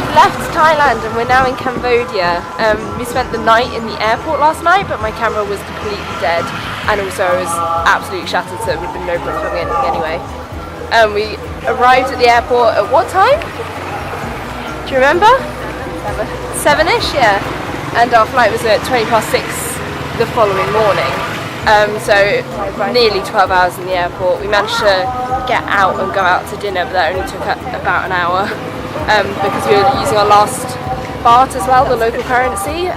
we've left Thailand and we're now in Cambodia. We spent the night in the airport last night, but my camera was completely dead and also it was absolutely shattered, so there would have been no point filming anything anyway. We arrived at the airport at what time? Do you remember? 7-ish, yeah. And our flight was at 6:20 the following morning. So nearly 12 hours in the airport. We managed to get out and go out to dinner, but that only took about an hour because we were using our last baht as well, the local currency.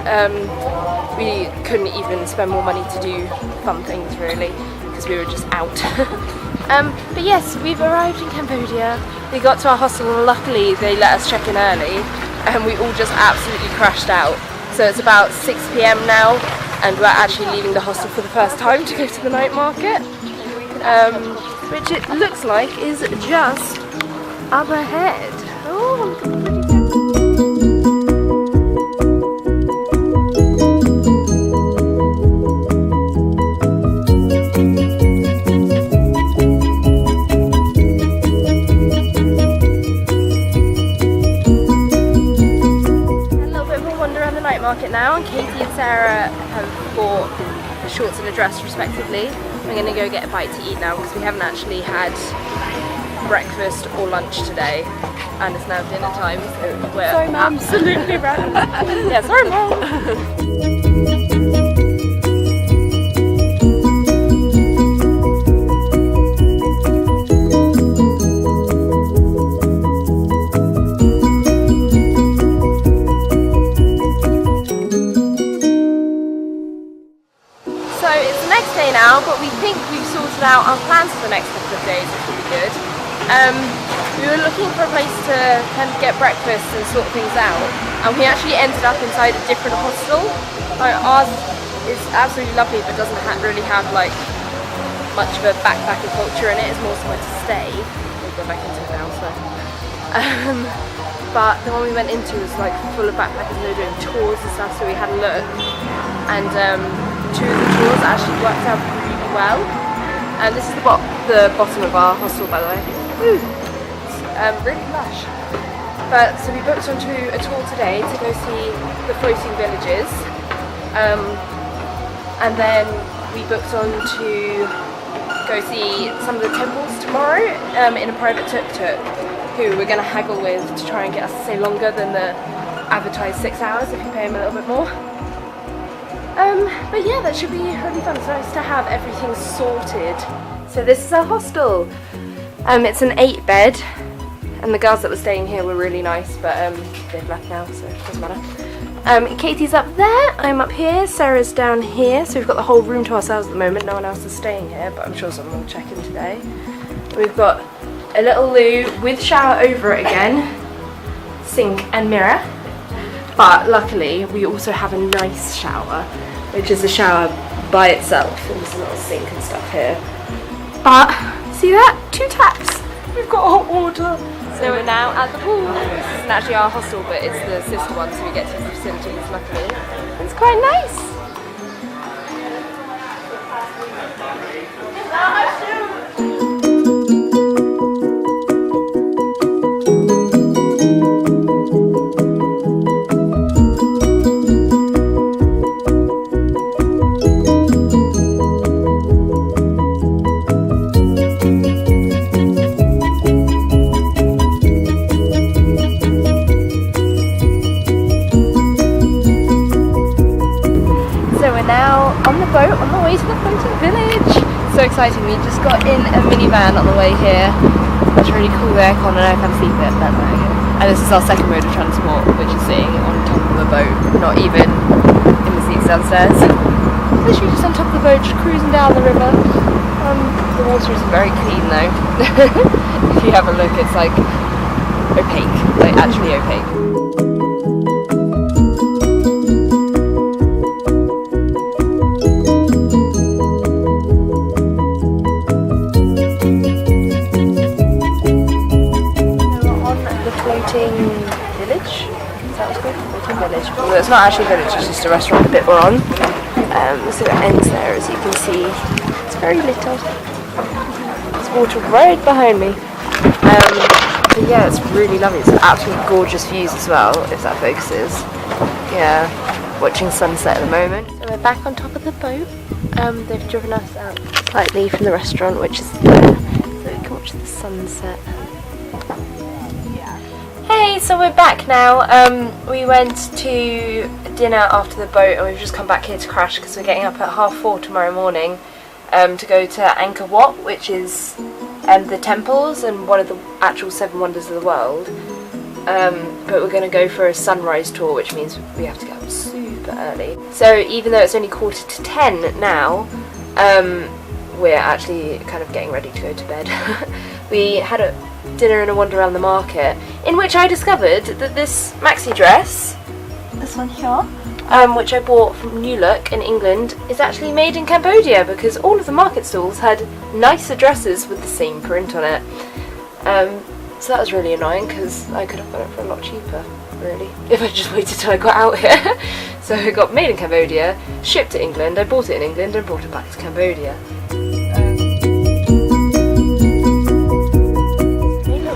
We couldn't even spend more money to do fun things really because we were just out. But yes, we've arrived in Cambodia. We got to our hostel and luckily they let us check in early and we all just absolutely crashed out. So it's about 6 p.m. now and we're actually leaving the hostel for the first time to go to the night market, which it looks like is just up ahead. Oh, look at the pretty thing. Market now, and Katie and Sarah have bought shorts and a dress respectively. We're going to go get a bite to eat now because we haven't actually had breakfast or lunch today and it's now dinner time, so we're absolutely ravenous. Yeah, sorry Mum! Now, but we think we've sorted out our plans for the next couple of days, which will be good. We were looking for a place to kind of get breakfast and sort things out, and we actually ended up inside a different hostel. Ours is absolutely lovely, but doesn't really have like much of a backpacking culture in it. It's more somewhere to stay. We'll go back into it now, so. But the one we went into was like full of backpackers and they were doing tours and stuff, so we had a look, and two of the tours actually worked out really well. And this is the bottom of our hostel, by the way. It's really lush. But so we booked onto a tour today to go see the floating villages, and then we booked on to go see some of the temples tomorrow in a private tuk-tuk, who we're going to haggle with to try and get us to stay longer than the advertised 6 hours if you pay them a little bit more. But yeah, that should be really fun. It's nice to have everything sorted. So this is our hostel. It's an 8-bed, and the girls that were staying here were really nice, but they've left now, so it doesn't matter. Katie's up there, I'm up here, Sarah's down here, so we've got the whole room to ourselves at the moment. No one else is staying here, but I'm sure someone will check in today. We've got a little loo with shower over it again, sink and mirror. But luckily, we also have a nice shower, which is a shower by itself. And there's a little sink and stuff here. But, see that? 2 taps. We've got hot water. So we're now at the pool. This isn't actually our hostel, but it's the sister one, so we get to use the facilities, luckily. It's quite nice. Boat on the way to the floating village. So exciting, we just got in a minivan on the way here. That's really cool, the aircon, and I can't sleep it, but there we go. And this is our second mode of transport, which is sitting on top of the boat, not even in the seats downstairs. Literally just on top of the boat, just cruising down the river. The water is very clean though. If you have a look, it's like opaque, like actually opaque. Village? Is that what's called? Floating village. Well, it's not actually a village, it's just a restaurant the bit we're on. So it ends there, as you can see. It's very little. There's water right behind me. But yeah, it's really lovely. It's absolutely gorgeous views as well, if that focuses. Yeah, watching sunset at the moment. So we're back on top of the boat. They've driven us out slightly from the restaurant, which is there, so we can watch the sunset. Hey, so we're back now. We went to dinner after the boat and we've just come back here to crash because we're getting up at 4:30 tomorrow morning to go to Angkor Wat, which is the temples and one of the actual 7 wonders of the world. But we're going to go for a sunrise tour, which means we have to get up super early. So even though it's only 9:45 now, we're actually kind of getting ready to go to bed. We had a dinner and a wander around the market, in which I discovered that this maxi dress, this one here, which I bought from New Look in England, is actually made in Cambodia because all of the market stalls had nicer dresses with the same print on it. So that was really annoying because I could have got it for a lot cheaper, really, if I just waited till I got out here. So it got made in Cambodia, shipped to England, I bought it in England and brought it back to Cambodia.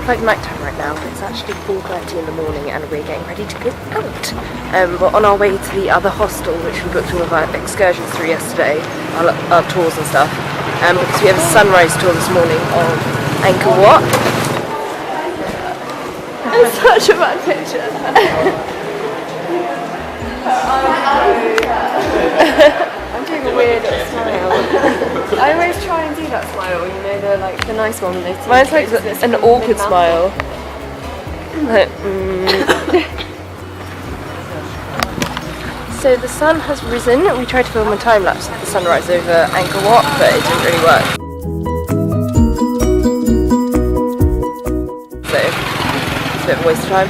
Like night time right now, but it's actually 4:30 in the morning and we're getting ready to go out. We're on our way to the other hostel which we booked all of our excursions through yesterday, our tours and stuff, because we have a sunrise tour this morning on Angkor Wat. It's such a bad picture. I'm doing a weird smile. I always try and do that smile, you know, the nice one. Mine's like an awkward smile. Like, So the sun has risen. We tried to film a time lapse of the sunrise over Angkor Wat, but it didn't really work. So it's a bit of a waste of time.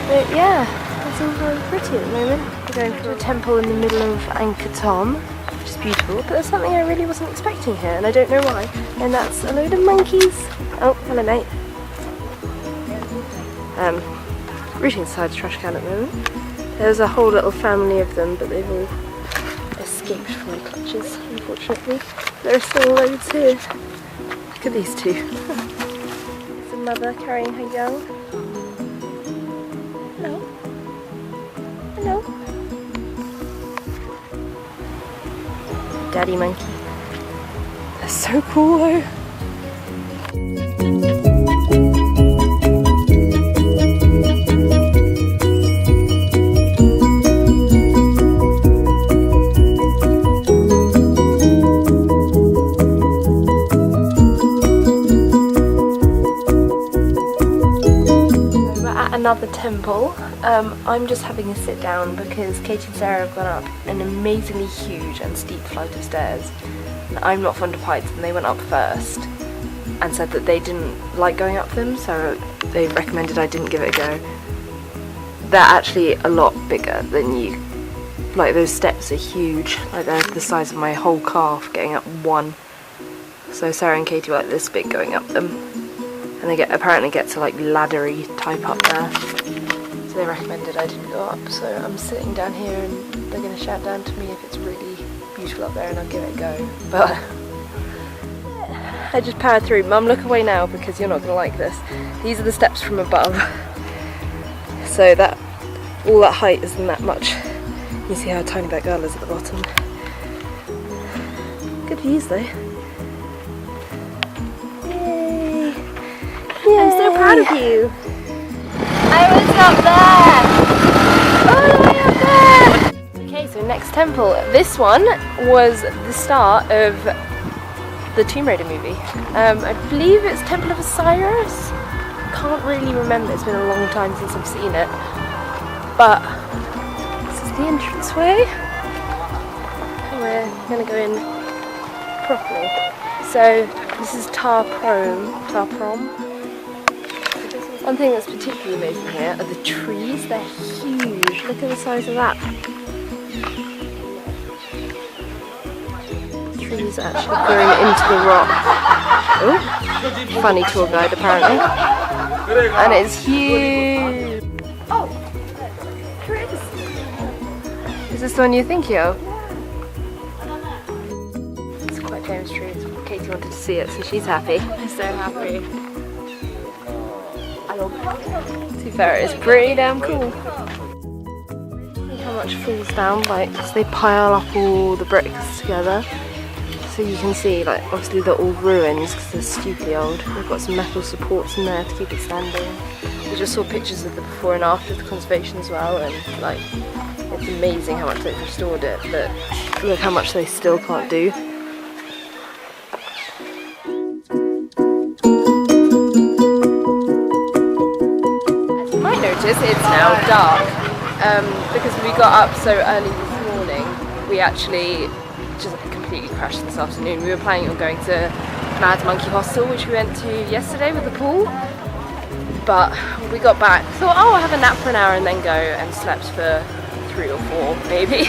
But yeah, it's all very pretty at the moment. We're going to a temple in the middle of Angkor Thom, which is beautiful, but there's something I really wasn't expecting here, and I don't know why. And that's a load of monkeys. Oh, hello mate. Rooting inside the trash can at the moment. There's a whole little family of them, but they've all escaped from my clutches, unfortunately. There are still loads here. Look at these two. There's a mother carrying her young. Hello. Hello. Daddy monkey. They're so cool though. Another temple. I'm just having a sit down because Katie and Sarah have gone up an amazingly huge and steep flight of stairs. And I'm not fond of heights, and they went up first and said that they didn't like going up them, so they recommended I didn't give it a go. They're actually a lot bigger than you. Like, those steps are huge. Like, they're the size of my whole calf getting up one. So Sarah and Katie were like this big going up them. And they apparently get to like laddery type up there. So they recommended I didn't go up. So I'm sitting down here and they're going to shout down to me if it's really beautiful up there, and I'll give it a go. But I just powered through. Mum, look away now because you're not going to like this. These are the steps from above. So that all that height isn't that much. You see how tiny that girl is at the bottom. Good views though. Yay. I'm so proud of you. I was up there! All the way up there! Okay, so next temple. This one was the start of the Tomb Raider movie. I believe it's Temple of Osiris. Can't really remember, it's been a long time since I've seen it. But this is the entranceway. And we're going to go in properly. So this is Ta Prohm. One thing that's particularly amazing here are the trees. They're huge. Look at the size of that. The trees are actually growing into the rock. Oh, funny tour guide apparently. And it's huge. Oh, Chris. Is this the one you're thinking of? It's quite a famous tree. Katie wanted to see it, so she's happy. I'm so happy. To be fair, it's pretty damn cool. Look how much falls down, like, so they pile up all the bricks together. So you can see, like, obviously they're all ruins because they're stupidly old. They've got some metal supports in there to keep it standing. We just saw pictures of the before and after of the conservation as well, and like, it's amazing how much they've restored it, but look how much they still can't do. As you might notice, it's now dark. Because we got up so early this morning, we actually just completely crashed this afternoon. We were planning on going to Mad Monkey Hostel, which we went to yesterday with the pool, but we got back, thought, oh, I'll have a nap for an hour and then go, and slept for 3 or 4 maybe.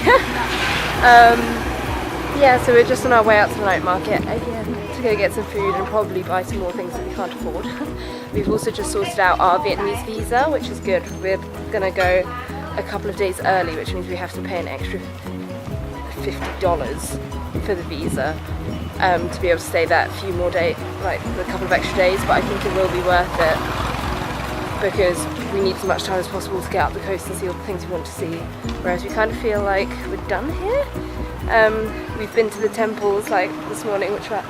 Yeah, so we're just on our way out to the night market again to go get some food and probably buy some more things that we can't afford. We've also just sorted out our Vietnamese visa, which is good. We're gonna go a couple of days early, which means we have to pay an extra $50 for the visa to be able to stay that few more days, like a couple of extra days, but I think it will be worth it because we need as much time as possible to get up the coast and see all the things we want to see, whereas we kind of feel like we're done here. We've been to the temples like this morning, which were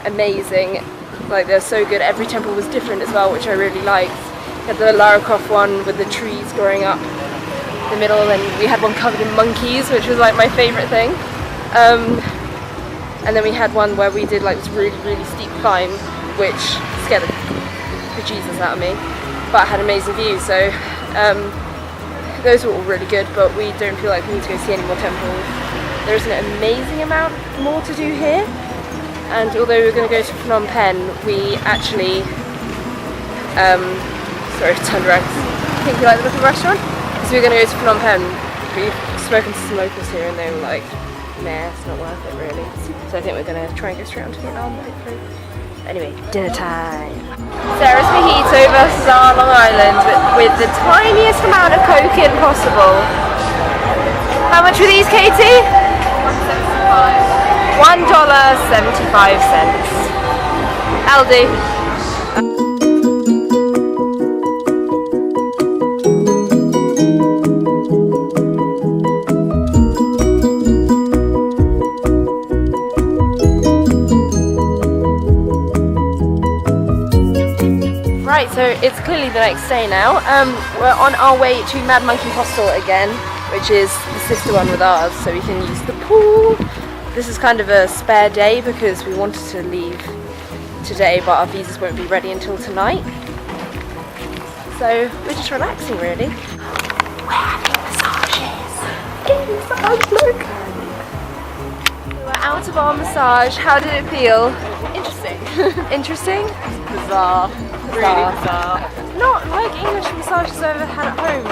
amazing, like they're so good. Every temple was different as well, which I really liked. We had the Lara Croft one with the trees growing up the middle, and we had one covered in monkeys, which was like my favourite thing. And then we had one where we did like this really, really steep climb, which scared the bejesus out of me, but had amazing views. So those were all really good, but we don't feel like we need to go see any more temples. There's an amazing amount more to do here, and although we're going to go to Phnom Penh, we actually sorry, turned around. I think you like the look of the restaurant? So we're going to go to Phnom Penh. We've spoken to some locals here and they were like, nah, it's not worth it really. So I think we're going to try and go straight on to Vietnam, hopefully. Anyway, dinner time. Sarah's mojito versus our Long Island with the tiniest amount of coke in possible. How much were these, Katie? $1.75. Aldi. Right, so it's clearly the next day now. We're on our way to Mad Monkey Hostel again, which is the sister one with ours, so we can use the pool. This is kind of a spare day because we wanted to leave today, but our visas won't be ready until tonight. So we're just relaxing, really. We're having massages. Get massage, look. We're out of our massage. How did it feel? Interesting. Interesting? Bizarre. Really bizarre. Not like English massages I've ever had at home.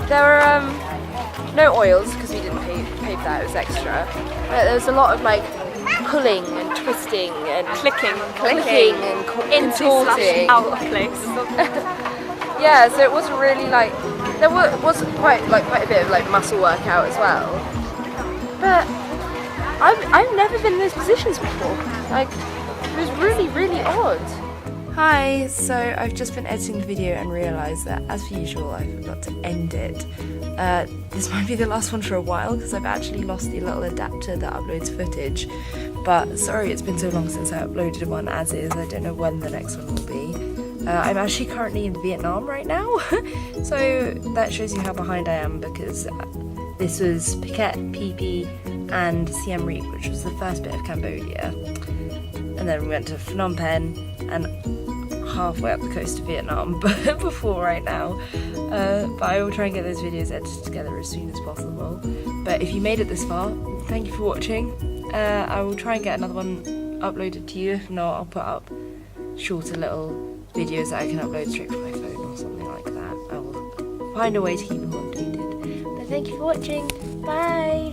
There were no oils because we didn't pay for that, it was extra. But there was a lot of like pulling and twisting and Clicking and contorting. Out of place. Yeah, so it wasn't really like, there was quite a bit of like muscle workout as well. But I've never been in those positions before. Like, it was really, really odd. Hi, so I've just been editing the video and realised that, as per usual, I forgot to end it. This might be the last one for a while because I've actually lost the little adapter that uploads footage. But sorry, it's been so long since I uploaded one as is. I don't know when the next one will be. I'm actually currently in Vietnam right now, so that shows you how behind I am because this was Phuket, Phi Phi and Siem Reap, which was the first bit of Cambodia. And then we went to Phnom Penh and halfway up the coast of Vietnam before right now. But I will try and get those videos edited together as soon as possible. But if you made it this far, thank you for watching. I will try and get another one uploaded to you. If not, I'll put up shorter little videos that I can upload straight from my phone or something like that. I will find a way to keep them updated. But thank you for watching. Bye!